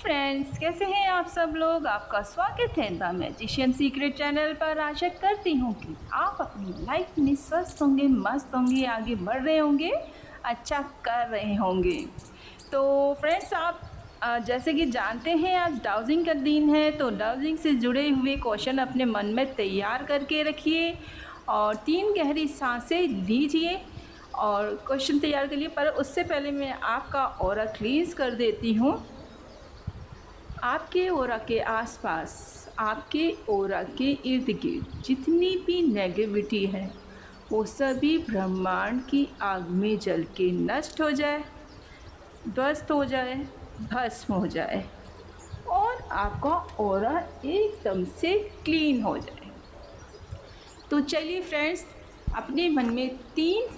Friends, कैसे हैं आप सब लोग। आपका स्वागत है द मैजिशियन सीक्रेट चैनल पर। आशा करती हूँ कि आप अपनी लाइफ में स्वस्थ होंगे, मस्त होंगे, आगे बढ़ रहे होंगे, अच्छा कर रहे होंगे। तो फ्रेंड्स, आप जैसे कि जानते हैं आज डाउजिंग का दिन है, तो डाउजिंग से जुड़े हुए क्वेश्चन अपने मन में तैयार करके रखिए और 3 गहरी सांसें लीजिए और क्वेश्चन तैयार करिए। पर उससे पहले मैं आपका ऑरा क्लींस कर देती हूँ। आपके ओरा के आसपास, आपके ओरा के इर्द गिर्द जितनी भी नेगेटिविटी है वो सभी ब्रह्मांड की आग में जल के नष्ट हो जाए, ध्वस्त हो जाए, भस्म हो जाए और आपका ओरा एकदम से क्लीन हो जाए। तो चलिए फ्रेंड्स, अपने मन में 3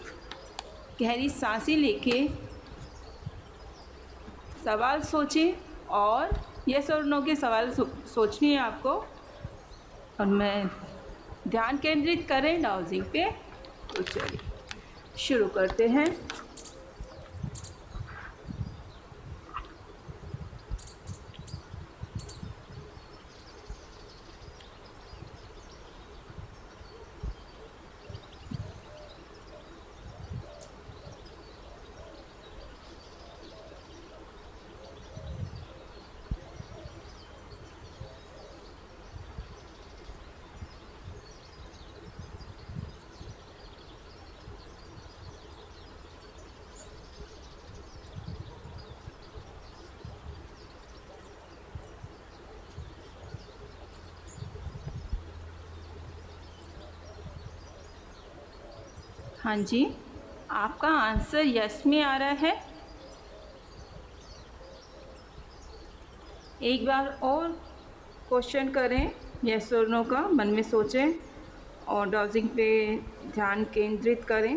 गहरी सांसें लेके सवाल सोचें और यस और नो के सवाल सोचनी है आपको और मैं ध्यान केंद्रित करें डाउजिंग पे। तो चलिए शुरू करते हैं। हाँ जी, आपका आंसर यस में आ रहा है। एक बार और क्वेश्चन करें, यस और नो का मन में सोचें और डाउजिंग पे ध्यान केंद्रित करें।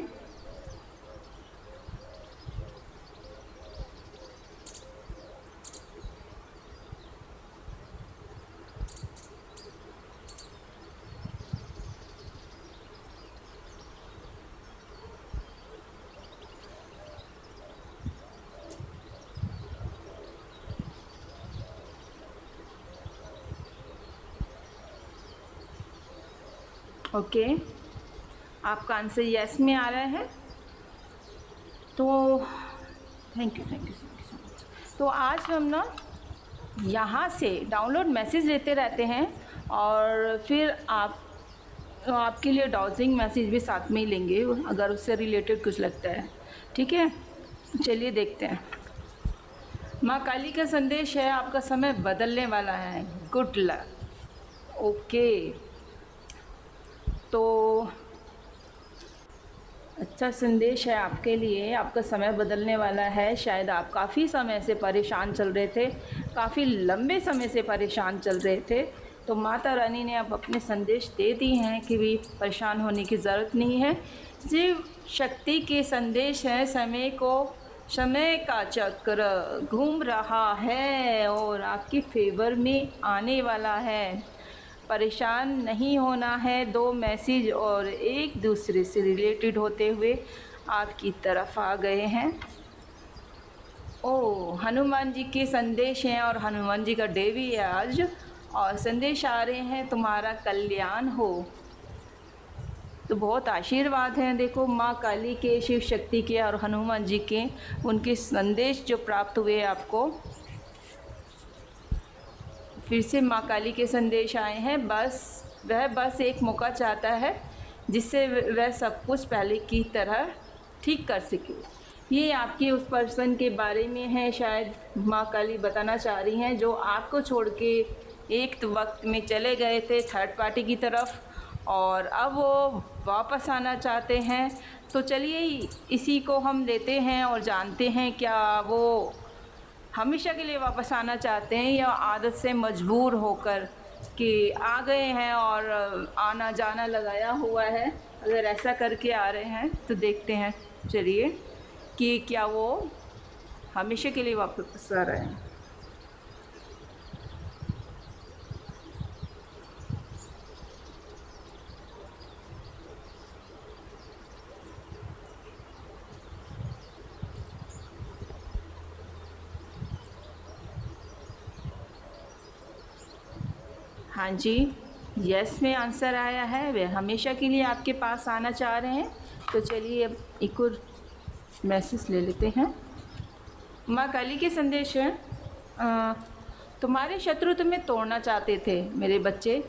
ओके, आपका आंसर यस में आ रहा है। तो थैंक यू सो मच। तो आज हम ना यहाँ से डाउनलोड मैसेज लेते रहते हैं और फिर आपके लिए डाउजिंग मैसेज भी साथ में ही लेंगे अगर उससे रिलेटेड कुछ लगता है। ठीक है, चलिए देखते हैं। माँ काली का संदेश है, आपका समय बदलने वाला है। Good luck. ओके, तो अच्छा संदेश है आपके लिए, आपका समय बदलने वाला है। शायद आप काफ़ी समय से परेशान चल रहे थे, काफ़ी लंबे समय से परेशान चल रहे थे। तो माता रानी ने अब अपने संदेश दे दी हैं कि भी परेशान होने की ज़रूरत नहीं है। शिव शक्ति के संदेश हैं, समय का चक्र घूम रहा है और आपके फेवर में आने वाला है। परेशान नहीं होना है। 2 मैसेज और एक दूसरे से रिलेटेड होते हुए आपकी तरफ आ गए हैं। ओह, हनुमान जी के संदेश हैं और हनुमान जी का डे भी है आज और संदेश आ रहे हैं तुम्हारा कल्याण हो। तो बहुत आशीर्वाद हैं। देखो, माँ काली के, शिव शक्ति के और हनुमान जी के, उनके संदेश जो प्राप्त हुए आपको। फिर से माँ काली के संदेश आए हैं। वह बस एक मौका चाहता है जिससे वह सब कुछ पहले की तरह ठीक कर सके। ये आपके उस पर्सन के बारे में है, शायद माँ काली बताना चाह रही हैं, जो आपको छोड़ के एक वक्त में चले गए थे थर्ड पार्टी की तरफ और अब वो वापस आना चाहते हैं। तो चलिए इसी को हम लेते हैं और जानते हैं क्या वो हमेशा के लिए वापस आना चाहते हैं या आदत से मजबूर होकर कि आ गए हैं और आना जाना लगाया हुआ है। अगर ऐसा करके आ रहे हैं तो देखते हैं, चलिए, कि क्या वो हमेशा के लिए वापस आ रहे हैं। हाँ जी, यस में आंसर आया है। वे हमेशा के लिए आपके पास आना चाह रहे हैं। तो चलिए अब एक और मैसेज ले लेते हैं। माँ काली के संदेश है। तुम्हारे शत्रु तुम्हें तोड़ना चाहते थे मेरे बच्चे,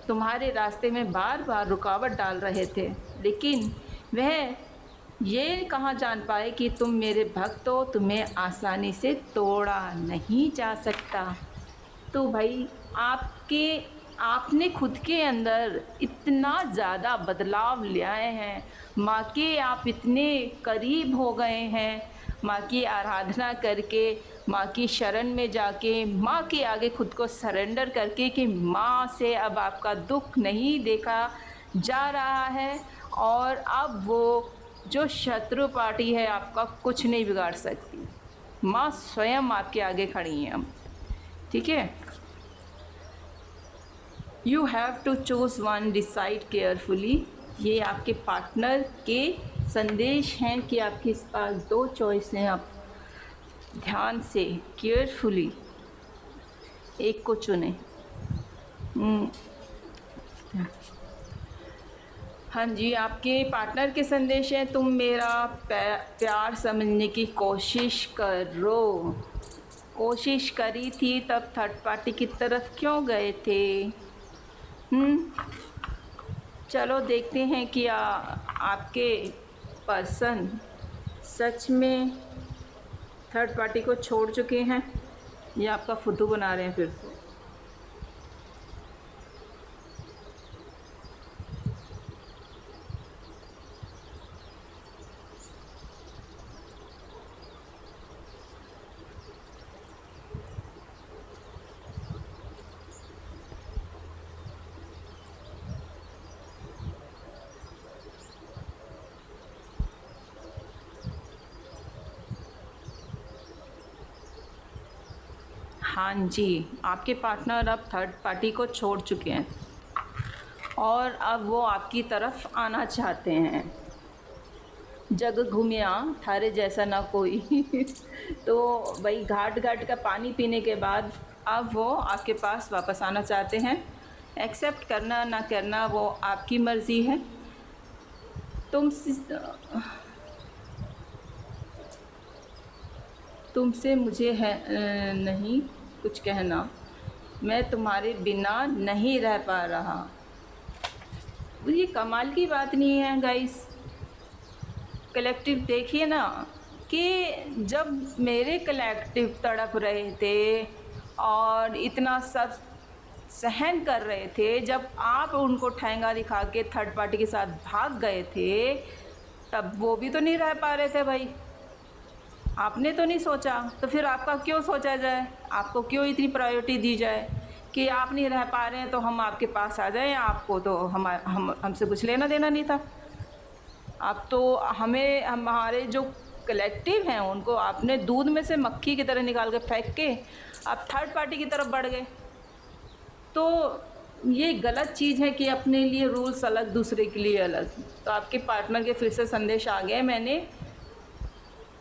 तुम्हारे रास्ते में बार बार रुकावट डाल रहे थे, लेकिन वह ये कहाँ जान पाए कि तुम मेरे भक्त हो, तुम्हें आसानी से तोड़ा नहीं जा सकता। तो भाई आपने खुद के अंदर इतना ज़्यादा बदलाव ले आए हैं, माँ के आप इतने करीब हो गए हैं, माँ की आराधना करके, माँ की शरण में जाके, माँ के आगे खुद को सरेंडर करके कि माँ से अब आपका दुख नहीं देखा जा रहा है, और अब वो जो शत्रु पार्टी है आपका कुछ नहीं बिगाड़ सकती। माँ स्वयं आपके आगे खड़ी हैं अब, ठीक है। You have to choose one, decide carefully. ये आपके पार्टनर के संदेश हैं कि आपके पास दो चॉइस हैं, आप ध्यान से केयरफुली एक को चुनें। हाँ जी, आपके पार्टनर के संदेश हैं, तुम मेरा प्यार समझने की कोशिश करो। कोशिश करी थी तब थर्ड पार्टी की तरफ क्यों गए थे? चलो देखते हैं कि आपके पर्सन सच में थर्ड पार्टी को छोड़ चुके हैं या आपका फुद्दू बना रहे हैं फिर से। हाँ जी, आपके पार्टनर अब थर्ड पार्टी को छोड़ चुके हैं और अब वो आपकी तरफ आना चाहते हैं। जग घूमिया थारे जैसा ना कोई तो भाई घाट घाट का पानी पीने के बाद अब वो आपके पास वापस आना चाहते हैं। एक्सेप्ट करना ना करना वो आपकी मर्ज़ी है। तुमसे मुझे है नहीं कुछ कहना, मैं तुम्हारे बिना नहीं रह पा रहा। ये कमाल की बात नहीं है गाइस। कलेक्टिव देखिए ना कि जब मेरे कलेक्टिव तड़प रहे थे और इतना सब सहन कर रहे थे, जब आप उनको ठेंगा दिखा के थर्ड पार्टी के साथ भाग गए थे, तब वो भी तो नहीं रह पा रहे थे भाई। आपने तो नहीं सोचा, तो फिर आपका क्यों सोचा जाए? आपको क्यों इतनी प्रायोरिटी दी जाए कि आप नहीं रह पा रहे हैं तो हम आपके पास आ जाएं? आपको तो हमसे कुछ लेना देना नहीं था। आप तो हमारे जो कलेक्टिव हैं उनको आपने दूध में से मक्खी की तरह निकाल के फेंक के आप थर्ड पार्टी की तरफ बढ़ गए। तो ये गलत चीज़ है कि अपने लिए रूल्स अलग, दूसरे के लिए अलग। तो आपके पार्टनर के फिर से संदेश आ गए। मैंने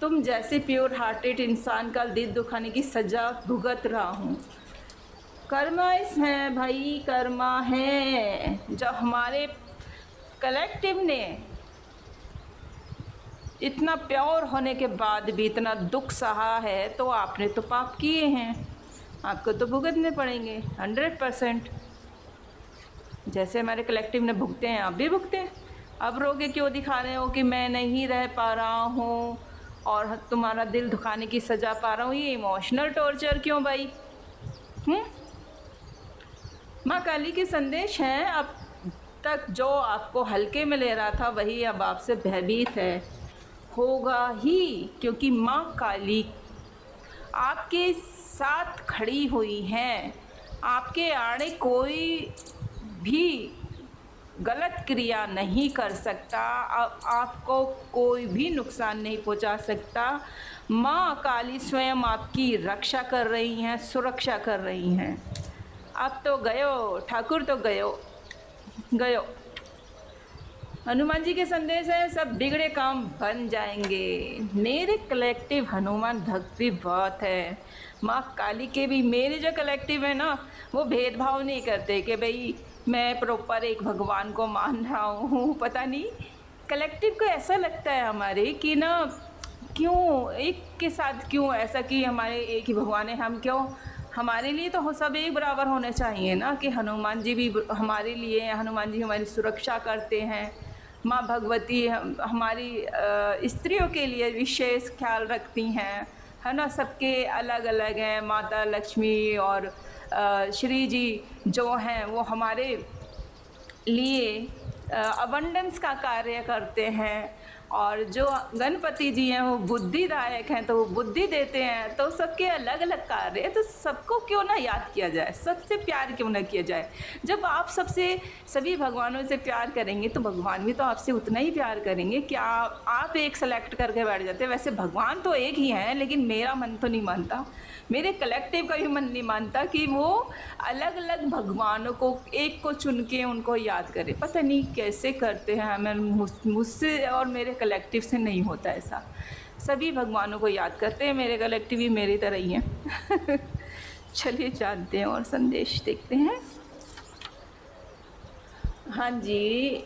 तुम जैसे प्योर हार्टेड इंसान का दिल दुखाने की सज़ा भुगत रहा हूँ। कर्माइस हैं भाई, कर्मा है। जब हमारे कलेक्टिव ने इतना प्योर होने के बाद भी इतना दुख सहा है, तो आपने तो पाप किए हैं, आपको तो भुगतने पड़ेंगे 100%। जैसे हमारे कलेक्टिव ने भुगते हैं, आप भी भुगते। अब रोगे क्यों दिखा रहे हो कि मैं नहीं रह पा रहा हूँ और तुम्हारा दिल दुखाने की सज़ा पा रहा हूँ? ये इमोशनल टॉर्चर क्यों भाई? माँ काली के संदेश हैं, अब तक जो आपको हल्के में ले रहा था वही अब आपसे भयभीत है। होगा ही, क्योंकि माँ काली आपके साथ खड़ी हुई हैं। आपके आड़े कोई भी गलत क्रिया नहीं कर सकता, आपको कोई भी नुकसान नहीं पहुंचा सकता। माँ काली स्वयं आपकी रक्षा कर रही हैं, सुरक्षा कर रही हैं। अब तो गयो ठाकुर, तो गयो। हनुमान जी के संदेश हैं, सब बिगड़े काम बन जाएंगे। मेरे कलेक्टिव हनुमान भक्त भी बहुत है। माँ काली के भी मेरे जो कलेक्टिव है ना, वो भेदभाव नहीं करते कि भाई मैं प्रॉपर एक भगवान को मान रहा हूँ। पता नहीं कलेक्टिव को ऐसा लगता है हमारे कि ना, क्यों एक के साथ क्यों ऐसा कि हमारे एक ही भगवान है, हम क्यों, हमारे लिए तो सब एक बराबर होने चाहिए ना। कि हनुमान जी भी हमारे लिए हैं, हनुमान जी हमारी सुरक्षा करते हैं। माँ भगवती हमारी स्त्रियों के लिए विशेष ख्याल रखती हैं, है ना। सबके अलग अलग हैं। माता लक्ष्मी और श्री जी जो हैं वो हमारे लिए अबंडेंस का कार्य करते हैं। और जो गणपति जी हैं वो बुद्धिदायक हैं, तो वो बुद्धि देते हैं। तो सबके अलग अलग कार्य है, तो सबको क्यों ना याद किया जाए, सबसे प्यार क्यों ना किया जाए। जब आप सबसे सभी भगवानों से प्यार करेंगे तो भगवान भी तो आपसे उतना ही प्यार करेंगे। क्या आप एक सेलेक्ट करके बैठ जाते हैं? वैसे भगवान तो एक ही हैं, लेकिन मेरा मन तो नहीं मानता, मेरे कलेक्टिव का भी मन नहीं मानता कि वो अलग अलग भगवानों को एक को चुन के उनको याद करें। पता नहीं कैसे करते हैं, मैं मुझसे और मेरे कलेक्टिव से नहीं होता ऐसा। सभी भगवानों को याद करते हैं, मेरे कलेक्टिव भी मेरी तरह ही हैं। चलिए जानते हैं और संदेश देखते हैं। हाँ जी,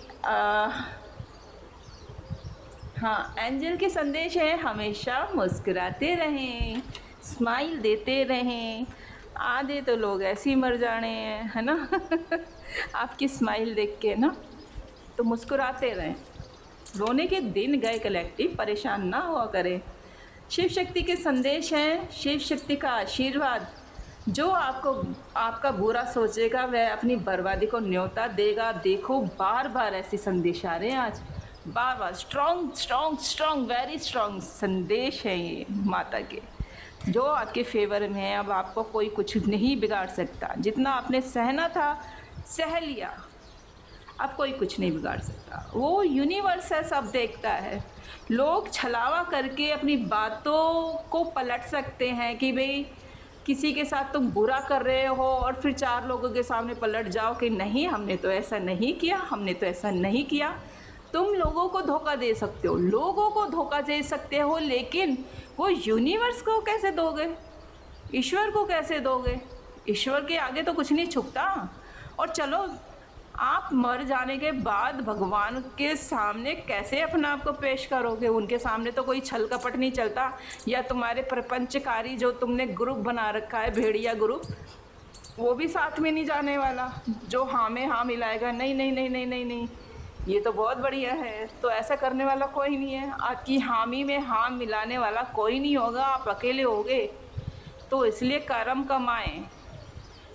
हाँ, एंजल के संदेश है, हमेशा मुस्कुराते रहें, स्माइल देते रहें। आधे तो लोग ऐसे ही मर जाने हैं, है ना। आपकी स्माइल देख के ना, तो मुस्कुराते रहें। रोने के दिन गए कलेक्टिव, परेशान ना हुआ करें। शिव शक्ति के संदेश हैं, शिव शक्ति का आशीर्वाद। जो आपको आपका बुरा सोचेगा वह अपनी बर्बादी को न्योता देगा। देखो बार बार ऐसे संदेश आ रहे हैं आज, बार बार strong strong strong, very strong संदेश हैं ये माता के, जो आपके फेवर में है। अब आपको कोई कुछ नहीं बिगाड़ सकता। जितना आपने सहना था सह लिया, अब कोई कुछ नहीं बिगाड़ सकता। वो यूनिवर्स है, सब देखता है। लोग छलावा करके अपनी बातों को पलट सकते हैं कि भाई किसी के साथ तुम बुरा कर रहे हो और फिर 4 लोगों के सामने पलट जाओ कि नहीं हमने तो ऐसा नहीं किया, हमने तो ऐसा नहीं किया। तुम लोगों को धोखा दे सकते हो, लोगों को धोखा दे सकते हो, लेकिन वो यूनिवर्स को कैसे दोगे, ईश्वर को कैसे दोगे? ईश्वर के आगे तो कुछ नहीं छुपता। और चलो आप मर जाने के बाद भगवान के सामने कैसे अपना आप को पेश करोगे? उनके सामने तो कोई छल कपट नहीं चलता। या तुम्हारे प्रपंचकारी जो तुमने ग्रुप बना रखा है, भेड़िया ग्रुप, वो भी साथ में नहीं जाने वाला, जो हाँ में हाँ मिलाएगा। नहीं नहीं नहीं नहीं नहीं नहीं, ये तो बहुत बढ़िया है। तो ऐसा करने वाला कोई नहीं है, आपकी हामी में हाँ मिलाने वाला कोई नहीं होगा, आप अकेले होगे। तो इसलिए कर्म कमाएं,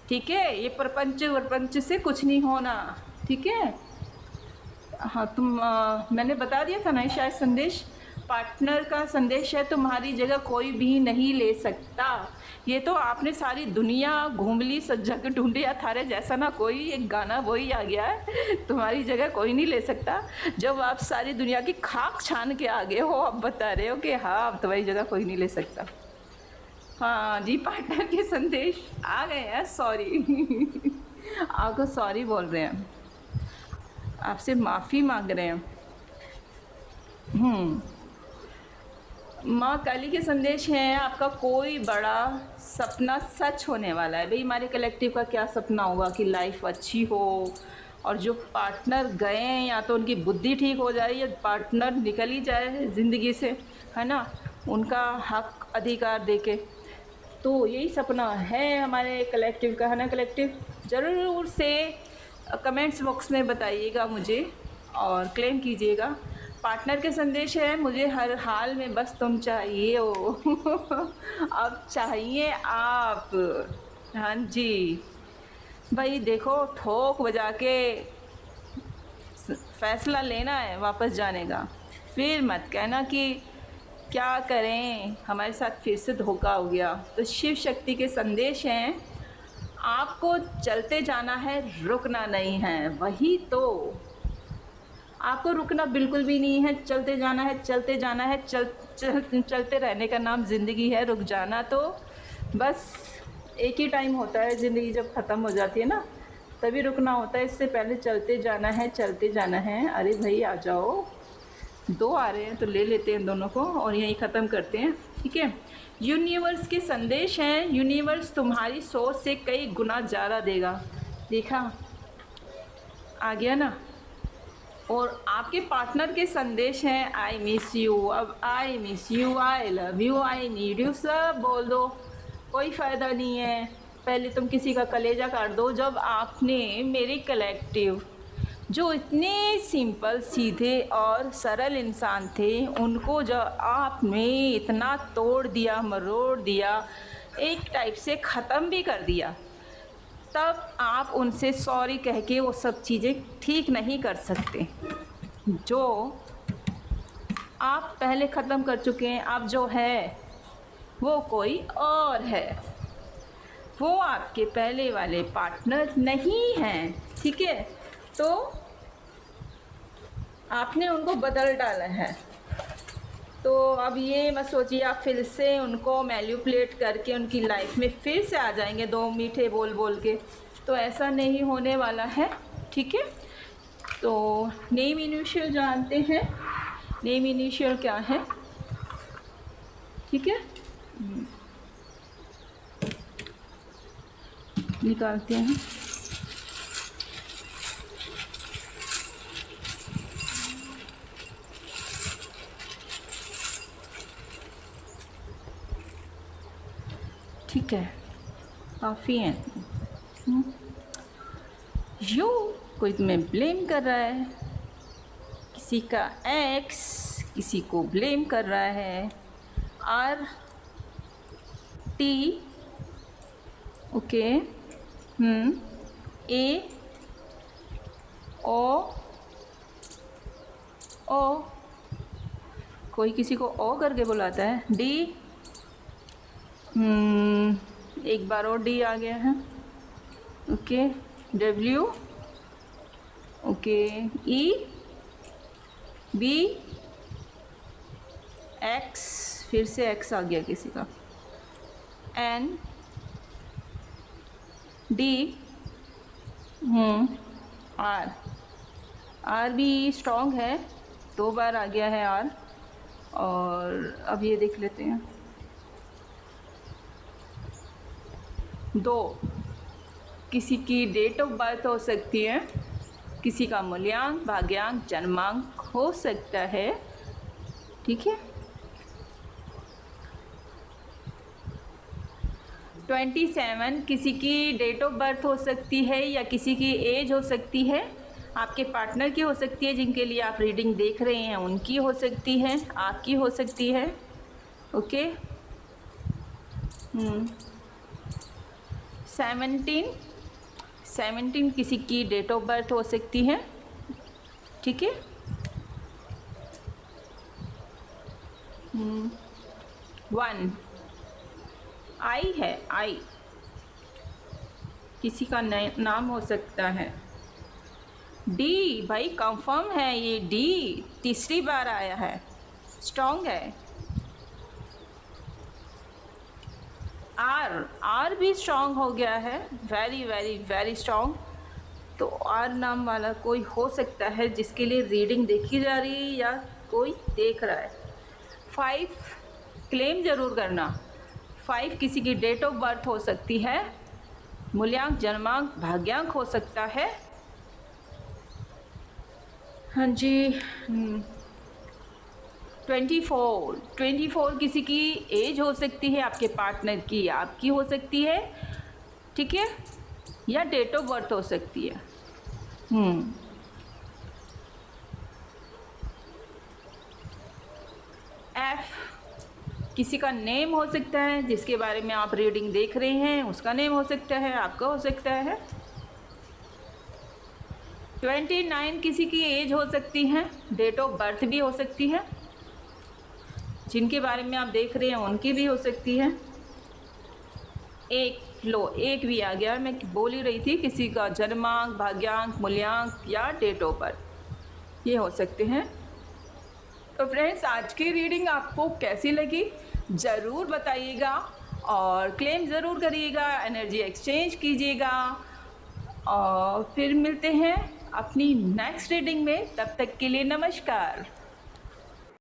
ठीक है। ये प्रपंच से कुछ नहीं होना, ठीक है। हाँ, मैंने बता दिया था ना शायद संदेश, पार्टनर का संदेश है, तुम्हारी जगह कोई भी नहीं ले सकता। ये तो आपने सारी दुनिया घूम ली, सब जगह ढूंढी, या थारे जैसा ना कोई, एक गाना वही आ गया है, तुम्हारी जगह कोई नहीं ले सकता। जब आप सारी दुनिया की खाक छान के आगे हो, आप बता रहे हो कि हाँ अब तुम्हारी जगह कोई नहीं ले सकता। हाँ जी, पार्टनर के संदेश आ गए हैं, सॉरी। आपको सॉरी बोल रहे हैं, आपसे माफ़ी मांग रहे हैं। माँ काली के संदेश हैं, आपका कोई बड़ा सपना सच होने वाला है। भाई हमारे कलेक्टिव का क्या सपना होगा कि लाइफ अच्छी हो, और जो पार्टनर गए हैं या तो उनकी बुद्धि ठीक हो जाए या पार्टनर निकल ही जाए ज़िंदगी से, है ना, उनका हक अधिकार देके। तो यही सपना है हमारे कलेक्टिव का, है ना। कलेक्टिव ज़रूर से कमेंट्स बॉक्स में बताइएगा मुझे और क्लेम कीजिएगा। पार्टनर के संदेश है, मुझे हर हाल में बस तुम चाहिए हो। अब चाहिए आप। हाँ जी भाई, देखो ठोक बजा के फैसला लेना है वापस जाने का, फिर मत कहना कि क्या करें हमारे साथ फिर से धोखा हो गया। तो शिव शक्ति के संदेश हैं, आपको चलते जाना है, रुकना नहीं है। वही तो, आपको रुकना बिल्कुल भी नहीं है, चलते जाना है, चलते जाना है। चलते रहने का नाम ज़िंदगी है। रुक जाना तो बस एक ही टाइम होता है, ज़िंदगी जब ख़त्म हो जाती है ना, तभी रुकना होता है, इससे पहले चलते जाना है, चलते जाना है। अरे भाई आ जाओ, 2 आ रहे हैं तो ले लेते हैं दोनों को और यहीं ख़त्म करते हैं, ठीक है। यूनिवर्स के संदेश हैं, यूनिवर्स तुम्हारी सोच से कई गुना ज़्यादा देगा। देखा, आ गया ना। और आपके पार्टनर के संदेश हैं, आई मिस यू, अब I miss you, I love you, I need you, सब बोल दो, कोई फ़ायदा नहीं है। पहले तुम किसी का कलेजा काट दो जब आपने मेरे कलेक्टिव जो इतने सिंपल, सीधे और सरल इंसान थे, उनको जब आपने इतना तोड़ दिया, मरोड़ दिया, एक टाइप से ख़त्म भी कर दिया, तब आप उनसे सॉरी कह के वो सब चीज़ें ठीक नहीं कर सकते जो आप पहले ख़त्म कर चुके हैं। अब जो है वो कोई और है, वो आपके पहले वाले पार्टनर नहीं हैं, ठीक है। तो आपने उनको बदल डाला है, तो अब ये मत सोचिए आप फिर से उनको मैनिपुलेट करके उनकी लाइफ में फिर से आ जाएंगे 2 मीठे बोल बोल के, तो ऐसा नहीं होने वाला है, ठीक है। तो नेम इनिशियल जानते हैं, नेम इनिशियल क्या है, ठीक है। निकालते हैं। ठीक है, काफ़ी हैं। यू कोई तुम्हें ब्लेम कर रहा है, किसी का एक्स किसी को ब्लेम कर रहा है। आर टी ओके, ए ओ ओ, कोई किसी को ओ करके बुलाता है। डी, एक बार और डी आ गया है, okay. W okay, E B, X, फिर से एक्स आ गया किसी का, एन डी, आर, आर भी स्ट्रॉन्ग है, 2 बार आ गया है आर। और अब ये देख लेते हैं, 2 किसी की डेट ऑफ बर्थ हो सकती है, किसी का मूल्यांक, भाग्यांक, जन्मांक हो सकता है, ठीक है। 27 किसी की डेट ऑफ बर्थ हो सकती है या किसी की एज हो सकती है, आपके पार्टनर की हो सकती है, जिनके लिए आप रीडिंग देख रहे हैं उनकी हो सकती है, आपकी हो सकती है, ओके। 17 किसी की डेट ऑफ बर्थ हो सकती है, ठीक है। 1 आई है, आई किसी का नाम हो सकता है। डी भाई कंफर्म है, ये डी तीसरी बार आया है, स्ट्रॉन्ग है। आर, आर भी स्ट्रॉन्ग हो गया है, वेरी वेरी वेरी स्ट्रॉन्ग। तो आर नाम वाला कोई हो सकता है जिसके लिए रीडिंग देखी जा रही है या कोई देख रहा है। 5 क्लेम ज़रूर करना, 5 किसी की डेट ऑफ बर्थ हो सकती है, मूल्यांक, जन्मांक, भाग्यांक हो सकता है, हाँ जी। 24 किसी की एज हो सकती है, आपके पार्टनर की, आपकी हो सकती है, ठीक है, या डेट ऑफ बर्थ हो सकती है। F किसी का नेम हो सकता है, जिसके बारे में आप रीडिंग देख रहे हैं उसका नेम हो सकता है, आपका हो सकता है। 29 किसी की एज हो सकती है, डेट ऑफ बर्थ भी हो सकती है, जिनके बारे में आप देख रहे हैं उनकी भी हो सकती है। एक भी आ गया, मैं बोल ही रही थी, किसी का जन्मांक, भाग्यांक, मूल्यांक या डेट ऑफ बर्थ ये हो सकते हैं। तो फ्रेंड्स, आज की रीडिंग आपको कैसी लगी ज़रूर बताइएगा और क्लेम ज़रूर करिएगा, एनर्जी एक्सचेंज कीजिएगा। और फिर मिलते हैं अपनी नेक्स्ट रीडिंग में। तब तक के लिए नमस्कार।